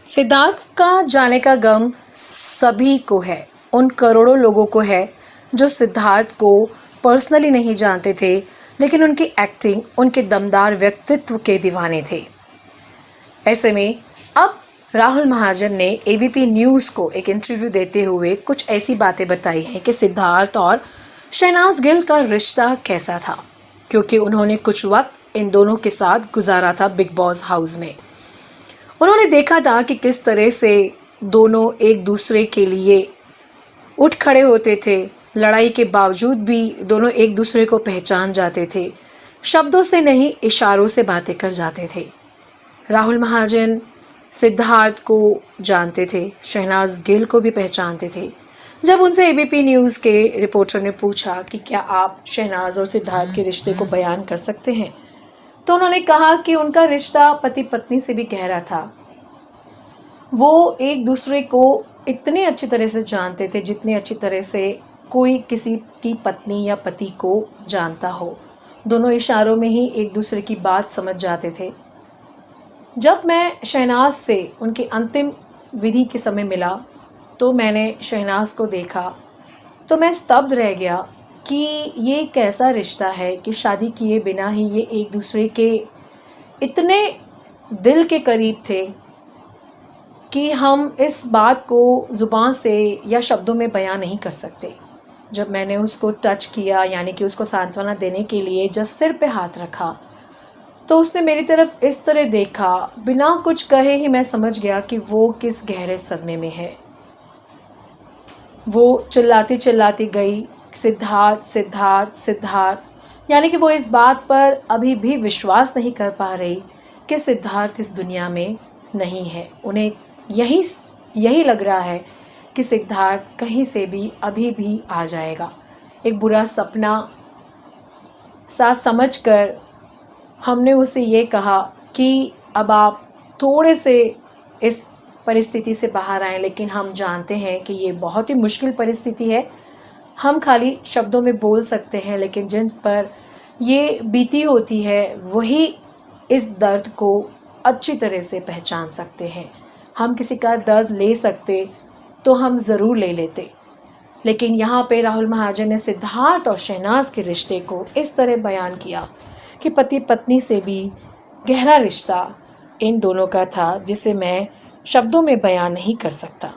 सिद्धार्थ का जाने का गम सभी को है। उन करोड़ों लोगों को है जो सिद्धार्थ को पर्सनली नहीं जानते थे, लेकिन उनकी एक्टिंग, उनके दमदार व्यक्तित्व के दीवाने थे। ऐसे में अब राहुल महाजन ने एबीपी न्यूज़ को एक इंटरव्यू देते हुए कुछ ऐसी बातें बताई हैं कि सिद्धार्थ और शहनाज गिल का रिश्ता कैसा था, क्योंकि उन्होंने कुछ वक्त इन दोनों के साथ गुजारा था बिग बॉस हाउस में। उन्होंने देखा था कि किस तरह से दोनों एक दूसरे के लिए उठ खड़े होते थे। लड़ाई के बावजूद भी दोनों एक दूसरे को पहचान जाते थे, शब्दों से नहीं इशारों से बातें कर जाते थे। राहुल महाजन सिद्धार्थ को जानते थे, शहनाज गिल को भी पहचानते थे। जब उनसे एबीपी न्यूज़ के रिपोर्टर ने पूछा कि क्या आप शहनाज और सिद्धार्थ के रिश्ते को बयान कर सकते हैं, तो उन्होंने कहा कि उनका रिश्ता पति पत्नी से भी गहरा था। वो एक दूसरे को इतने अच्छी तरह से जानते थे जितनी अच्छी तरह से कोई किसी की पत्नी या पति को जानता हो। दोनों इशारों में ही एक दूसरे की बात समझ जाते थे। जब मैं शहनाज से उनके अंतिम विधि के समय मिला तो मैंने शहनाज को देखा तो मैं स्तब्ध रह गया कि ये कैसा रिश्ता है कि शादी किए बिना ही ये एक दूसरे के इतने दिल के करीब थे कि हम इस बात को ज़ुबान से या शब्दों में बयां नहीं कर सकते। जब मैंने उसको टच किया, यानी कि उसको सांत्वना देने के लिए जब सिर पे हाथ रखा, तो उसने मेरी तरफ इस तरह देखा, बिना कुछ कहे ही मैं समझ गया कि वो किस गहरे सदमे में है। वो चिल्लाती चिल्लाती गई, सिद्धार्थ सिद्धार्थ सिद्धार्थ, यानी कि वो इस बात पर अभी भी विश्वास नहीं कर पा रही कि सिद्धार्थ इस दुनिया में नहीं है। उन्हें यही लग रहा है कि सिद्धार्थ कहीं से भी अभी भी आ जाएगा। एक बुरा सपना सा समझकर हमने उसे ये कहा कि अब आप थोड़े से इस परिस्थिति से बाहर आएं, लेकिन हम जानते हैं कि ये बहुत ही मुश्किल परिस्थिति है। हम खाली शब्दों में बोल सकते हैं, लेकिन जिन पर ये बीती होती है वही इस दर्द को अच्छी तरह से पहचान सकते हैं। हम किसी का दर्द ले सकते तो हम ज़रूर ले लेते, लेकिन यहाँ पे राहुल महाजन ने सिद्धार्थ और शहनाज के रिश्ते को इस तरह बयान किया कि पति पत्नी से भी गहरा रिश्ता इन दोनों का था, जिसे मैं शब्दों में बयान नहीं कर सकता।